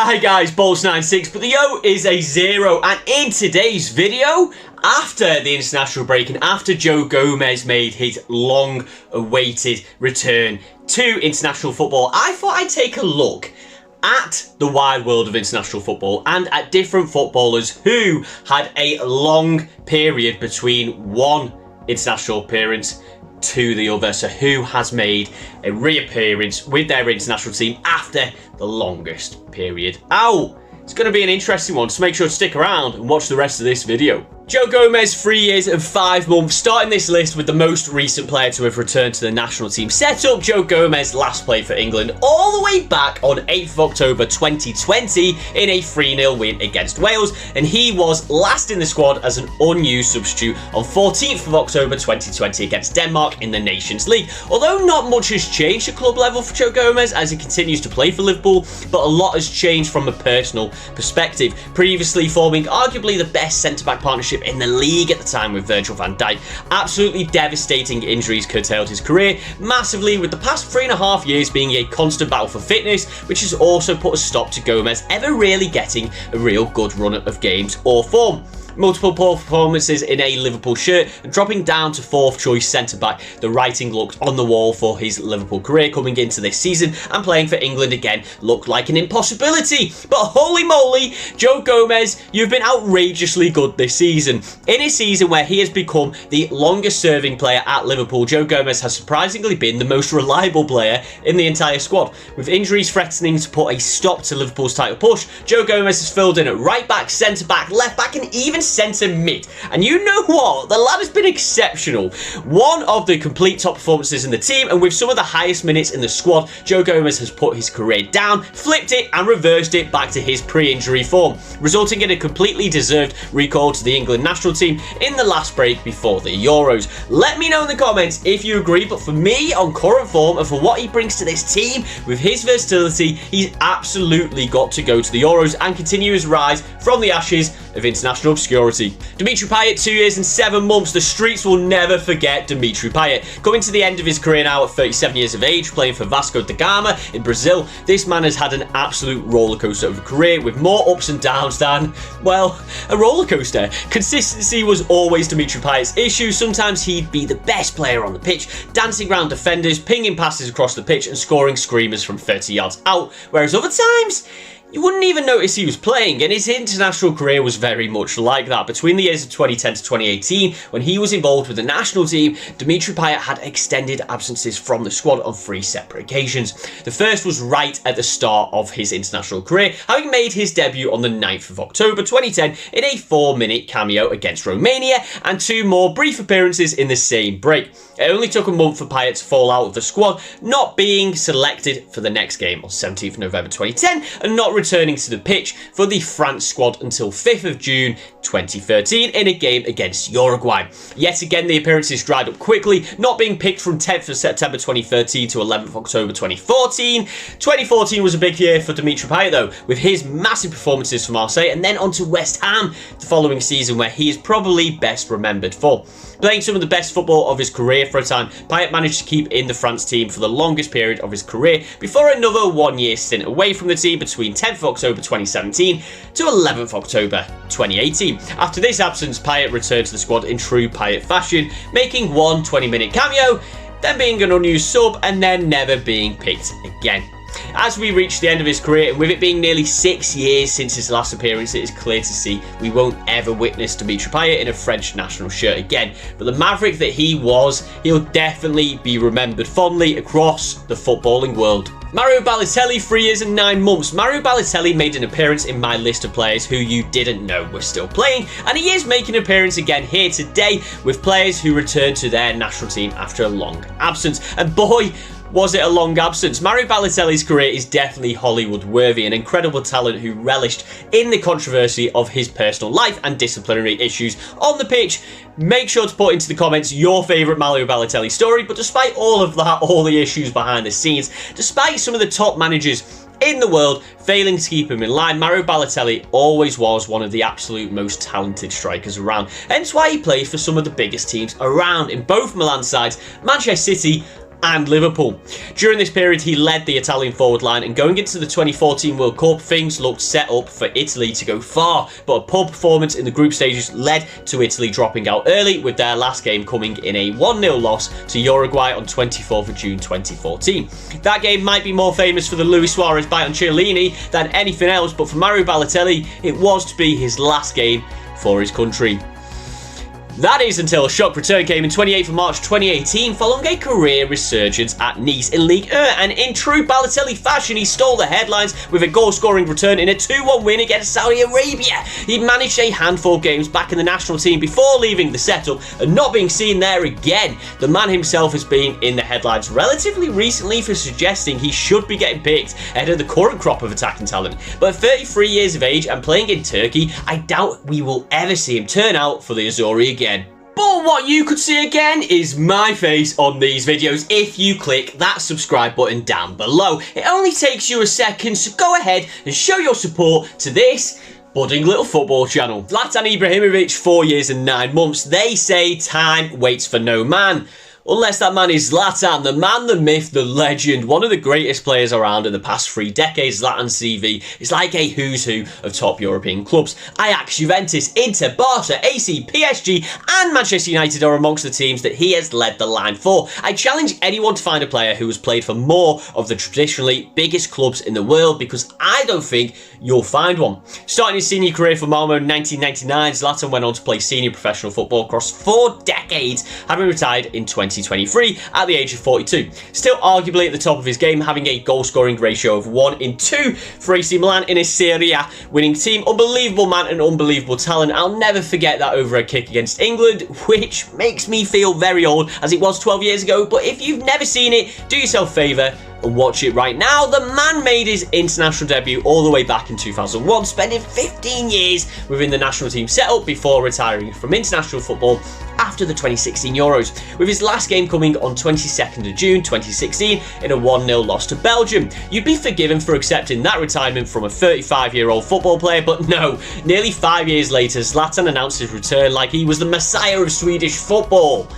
Hi guys, Balls96, but the O is a 0, and in today's video, after the international break and after Joe Gomez made his long-awaited return to international football, I thought I'd take a look at the wide world of international football and at different footballers who had a long period between one international appearance to the other. So who has made a reappearance with their international team after the longest period out? It's going to be an interesting one, so make sure to stick around and watch the rest of this video. Joe Gomez, 3 years and 5 months, starting this list with the most recent player to have returned to the national team. Set up, Joe Gomez last played for England all the way back on 8th of October 2020 in a 3-0 win against Wales, and he was last in the squad as an unused substitute on 14th of October 2020 against Denmark in the Nations League. Although not much has changed at club level for Joe Gomez as he continues to play for Liverpool, but a lot has changed from a personal perspective. Previously forming arguably the best centre-back partnership in the league at the time with Virgil van Dijk. Absolutely devastating injuries curtailed his career massively, with the past 3.5 years being a constant battle for fitness, which has also put a stop to Gomez ever really getting a real good run of games or form. Multiple poor performances in a Liverpool shirt and dropping down to 4th choice centre-back. The writing looked on the wall for his Liverpool career coming into this season, and playing for England again looked like an impossibility. But holy moly, Joe Gomez, you've been outrageously good this season. In a season where he has become the longest serving player at Liverpool, Joe Gomez has surprisingly been the most reliable player in the entire squad. With injuries threatening to put a stop to Liverpool's title push, Joe Gomez has filled in at right back, centre back, left back, and even centre mid. And you know what? The lad has been exceptional. One of the complete top performances in the team, and with some of the highest minutes in the squad, Joe Gomez has put his career down, flipped it, and reversed it back to his pre-injury form, resulting in a completely deserved recall to the England national team in the last break before the Euros. Let me know in the comments if you agree, but for me, on current form and for what he brings to this team, with his versatility, he's absolutely got to go to the Euros and continue his rise from the ashes of international obscurity. Dimitri Payet, 2 years and 7 months. The streets will never forget Dimitri Payet. Coming to the end of his career now at 37 years of age, playing for Vasco da Gama in Brazil, this man has had an absolute rollercoaster of a career with more ups and downs than, well, a rollercoaster. Consistency was always Dimitri Payet's issue. Sometimes he'd be the best player on the pitch, dancing around defenders, pinging passes across the pitch and scoring screamers from 30 yards out, whereas other times, you wouldn't even notice he was playing, and his international career was very much like that. Between the years of 2010 to 2018, when he was involved with the national team, Dimitri Payet had extended absences from the squad on 3 separate occasions. The first was right at the start of his international career, having made his debut on the 9th of October 2010 in a 4-minute cameo against Romania, and 2 more brief appearances in the same break. It only took a month for Payet to fall out of the squad, not being selected for the next game on 17th of November 2010, and not returning to the pitch for the France squad until 5th of June 2013 in a game against Uruguay. Yet again, the appearances dried up quickly, not being picked from 10th of September 2013 to 11th of October 2014. 2014 was a big year for Dimitri Payet though, with his massive performances for Marseille and then on to West Ham the following season, where he is probably best remembered for. Playing some of the best football of his career for a time, Payet managed to keep in the France team for the longest period of his career before another 1-year stint away from the team between 10th of October 2017 to 11th of October 2018. After this absence, Payet returned to the squad in true Payet fashion, making one 20-minute cameo, then being an unused sub, and then never being picked again. As we reach the end of his career, and with it being nearly 6 years since his last appearance, it is clear to see we won't ever witness Dimitri Payet in a French national shirt again. But the maverick that he was, he'll definitely be remembered fondly across the footballing world. Mario Balotelli, 3 years and 9 months. Mario Balotelli made an appearance in my list of players who you didn't know were still playing, and he is making an appearance again here today with players who returned to their national team after a long absence. And boy, was it a long absence. Mario Balotelli's career is definitely Hollywood worthy, an incredible talent who relished in the controversy of his personal life and disciplinary issues on the pitch. Make sure to put into the comments your favourite Mario Balotelli story, but despite all of that, all the issues behind the scenes, despite some of the top managers in the world failing to keep him in line, Mario Balotelli always was one of the absolute most talented strikers around, hence why he played for some of the biggest teams around in both Milan sides, Manchester City and Liverpool. During this period, he led the Italian forward line, and going into the 2014 World Cup, things looked set up for Italy to go far, but a poor performance in the group stages led to Italy dropping out early, with their last game coming in a 1-0 loss to Uruguay on 24th of June 2014. That game might be more famous for the Luis Suarez bite on Chiellini than anything else, but for Mario Balotelli, it was to be his last game for his country. That is until a shock return came in 28th of March 2018 following a career resurgence at Nice in Ligue 1, and in true Balotelli fashion, he stole the headlines with a goal-scoring return in a 2-1 win against Saudi Arabia. He managed a handful of games back in the national team before leaving the setup and not being seen there again. The man himself has been in the headlines relatively recently for suggesting he should be getting picked ahead of the current crop of attacking talent. But at 33 years of age and playing in Turkey, I doubt we will ever see him turn out for the Azzurri again. But what you could see again is my face on these videos if you click that subscribe button down below. It only takes you a second, so go ahead and show your support to this budding little football channel. Zlatan Ibrahimovic, 4 years and 9 months. They say time waits for no man. Unless that man is Zlatan, the man, the myth, the legend, one of the greatest players around in the past 3 decades. Zlatan's CV is like a who's who of top European clubs. Ajax, Juventus, Inter, Barca, AC, PSG and Manchester United are amongst the teams that he has led the line for. I challenge anyone to find a player who has played for more of the traditionally biggest clubs in the world, because I don't think you'll find one. Starting his senior career for Malmo in 1999, Zlatan went on to play senior professional football across 4 decades, having retired in 2023 at the age of 42. Still arguably at the top of his game, having a goal-scoring ratio of 1-2 for AC Milan in a Serie A winning team. Unbelievable man and unbelievable talent. I'll never forget that over a kick against England, which makes me feel very old as it was 12 years ago. But if you've never seen it, do yourself a favour and watch it right now. The man made his international debut all the way back in 2001, spending 15 years within the national team setup before retiring from international football after the 2016 Euros, with his last game coming on 22nd of June 2016 in a 1-0 loss to Belgium. You'd be forgiven for accepting that retirement from a 35-year-old football player, but no, nearly 5 years later, Zlatan announced his return like he was the messiah of Swedish football.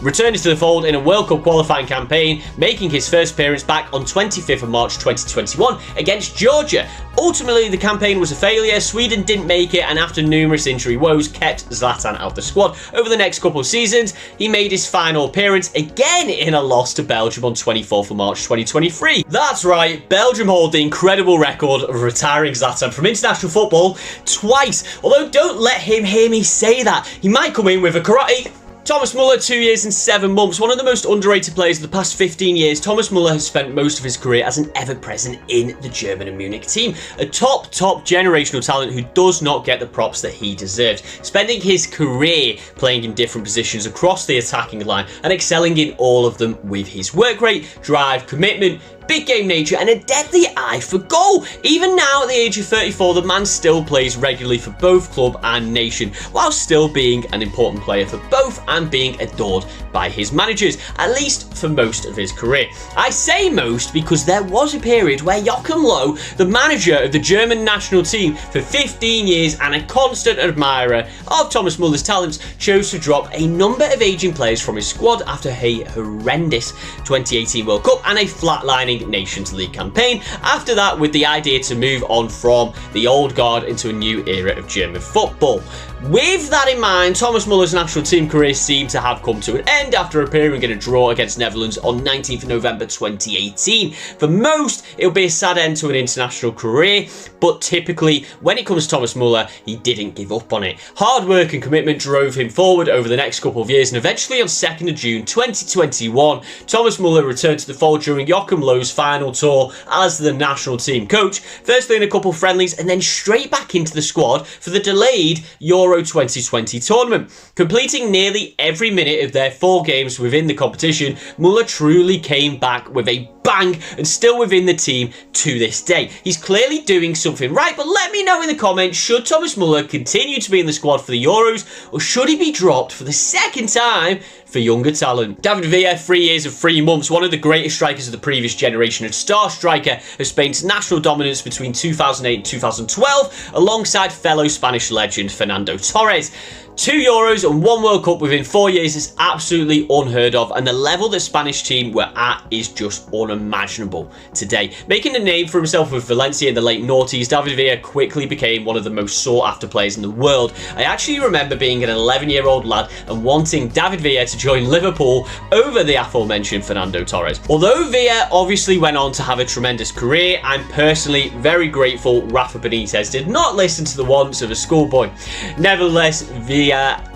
Returning to the fold in a World Cup qualifying campaign, making his first appearance back on 25th of March 2021 against Georgia. Ultimately, the campaign was a failure. Sweden didn't make it, and after numerous injury woes, kept Zlatan out of the squad. Over the next couple of seasons, he made his final appearance again in a loss to Belgium on 24th of March 2023. That's right, Belgium hold the incredible record of retiring Zlatan from international football twice. Although don't let him hear me say that. He might come in with a karate. Thomas Muller, 2 years and 7 months. One of the most underrated players of the past 15 years, Thomas Muller has spent most of his career as an ever-present in the German and Munich team. A top generational talent who does not get the props that he deserves. Spending his career playing in different positions across the attacking line and excelling in all of them with his work rate, drive, commitment, big game nature and a deadly eye for goal. Even now at the age of 34, the man still plays regularly for both club and nation, while still being an important player for both and being adored by his managers, at least for most of his career. I say most because there was a period where Joachim Löw, the manager of the German national team for 15 years and a constant admirer of Thomas Muller's talents, chose to drop a number of aging players from his squad after a horrendous 2018 World Cup and a flatlining Nations League campaign. After that, with the idea to move on from the old guard into a new era of German football. With that in mind, Thomas Muller's national team career seemed to have come to an end after appearing in a draw against Netherlands on 19th of November 2018. For most, it'll be a sad end to an international career, but typically, when it comes to Thomas Muller, he didn't give up on it. Hard work and commitment drove him forward over the next couple of years, and eventually on 2nd of June 2021, Thomas Muller returned to the fold during Joachim Löw's final tour as the national team coach, firstly in a couple of friendlies and then straight back into the squad for the delayed Euro 2020 tournament. Completing nearly every minute of their 4 games within the competition, Muller truly came back with a bang and still within the team to this day. He's clearly doing something right, but let me know in the comments, should Thomas Muller continue to be in the squad for the Euros, or should he be dropped for the second time for younger talent. David Villa, 3 years and 3 months, one of the greatest strikers of the previous generation, a star striker of Spain's national dominance between 2008 and 2012, alongside fellow Spanish legend Fernando Torres. 2 Euros and 1 World Cup within 4 years is absolutely unheard of, and the level the Spanish team were at is just unimaginable today. Making a name for himself with Valencia in the late noughties, David Villa quickly became one of the most sought-after players in the world. I actually remember being an 11-year-old lad and wanting David Villa to join Liverpool over the aforementioned Fernando Torres. Although Villa obviously went on to have a tremendous career, I'm personally very grateful Rafa Benitez did not listen to the wants of a schoolboy. Nevertheless, Villa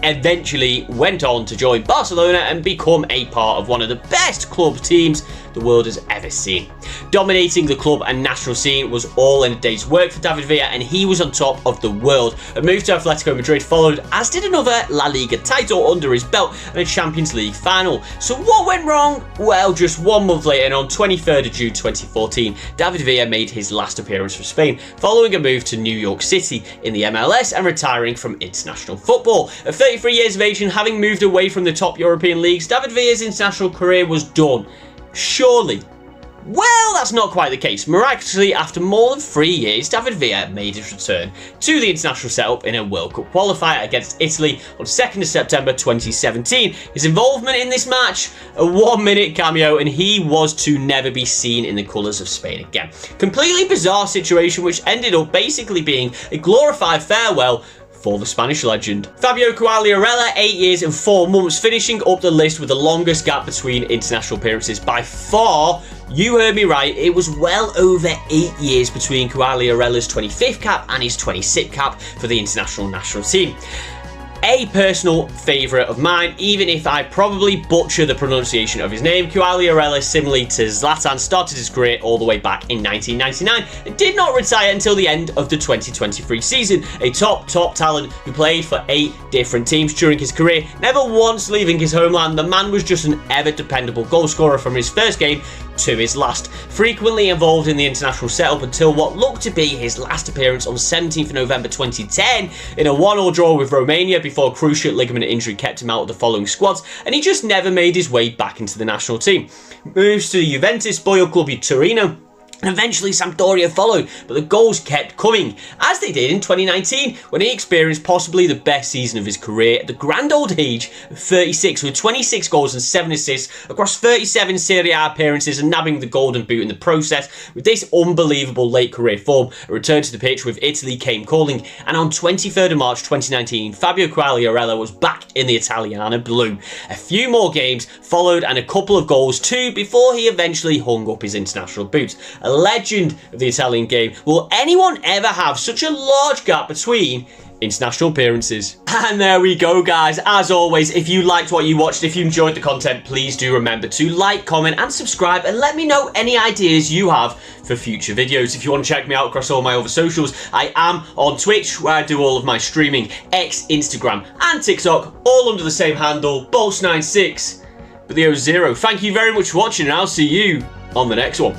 eventually went on to join Barcelona and become a part of one of the best club teams the world has ever seen. Dominating the club and national scene was all in a day's work for David Villa, and he was on top of the world. A move to Atletico Madrid followed, as did another La Liga title under his belt and a Champions League final. So what went wrong? Well, just 1 month later, and on 23rd of June 2014, David Villa made his last appearance for Spain, following a move to New York City in the MLS and retiring from international football. At 33 years of age and having moved away from the top European leagues, David Villa's international career was done. Surely. Well, that's not quite the case. Miraculously, after more than 3 years, David Villa made his return to the international setup in a World Cup qualifier against Italy on 2nd of September 2017. His involvement in this match, a 1-minute cameo, and he was to never be seen in the colours of Spain again. Completely bizarre situation which ended up basically being a glorified farewell for the Spanish legend. Fabio Quagliarella, 8 years and 4 months, finishing up the list with the longest gap between international appearances by far. You heard me right, it was well over 8 years between Quagliarella's 25th cap and his 26th cap for the international national team. A personal favourite of mine, even if I probably butcher the pronunciation of his name. Quagliarella, similarly to Zlatan, started his career all the way back in 1999 and did not retire until the end of the 2023 season. A top talent who played for 8 different teams during his career, never once leaving his homeland. The man was just an ever dependable goalscorer from his first game to his last, frequently involved in the international setup until what looked to be his last appearance on 17th of November 2010 in a 1-1 draw with Romania before a cruciate ligament injury kept him out of the following squads, and he just never made his way back into the national team. Moves to the Juventus, Boio Club Torino, and eventually Sampdoria followed, but the goals kept coming, as they did in 2019 when he experienced possibly the best season of his career at the grand old age of 36, with 26 goals and 7 assists across 37 Serie A appearances and nabbing the golden boot in the process. With this unbelievable late career form, a return to the pitch with Italy came calling, and on 23rd of March 2019, Fabio Quagliarella was back in the Italiana blue. A few more games followed and a couple of goals too before he eventually hung up his international boots. A legend of the Italian game. Will anyone ever have such a large gap between international appearances? And there we go, guys. As always, if you liked what you watched, if you enjoyed the content, please do remember to like, comment and subscribe, and let me know any ideas you have for future videos. If you want to check me out across all my other socials, I am on Twitch, where I do all of my streaming, X, Instagram and TikTok, all under the same handle, Bolts96, but the O0. Thank you very much for watching, and I'll see you on the next one.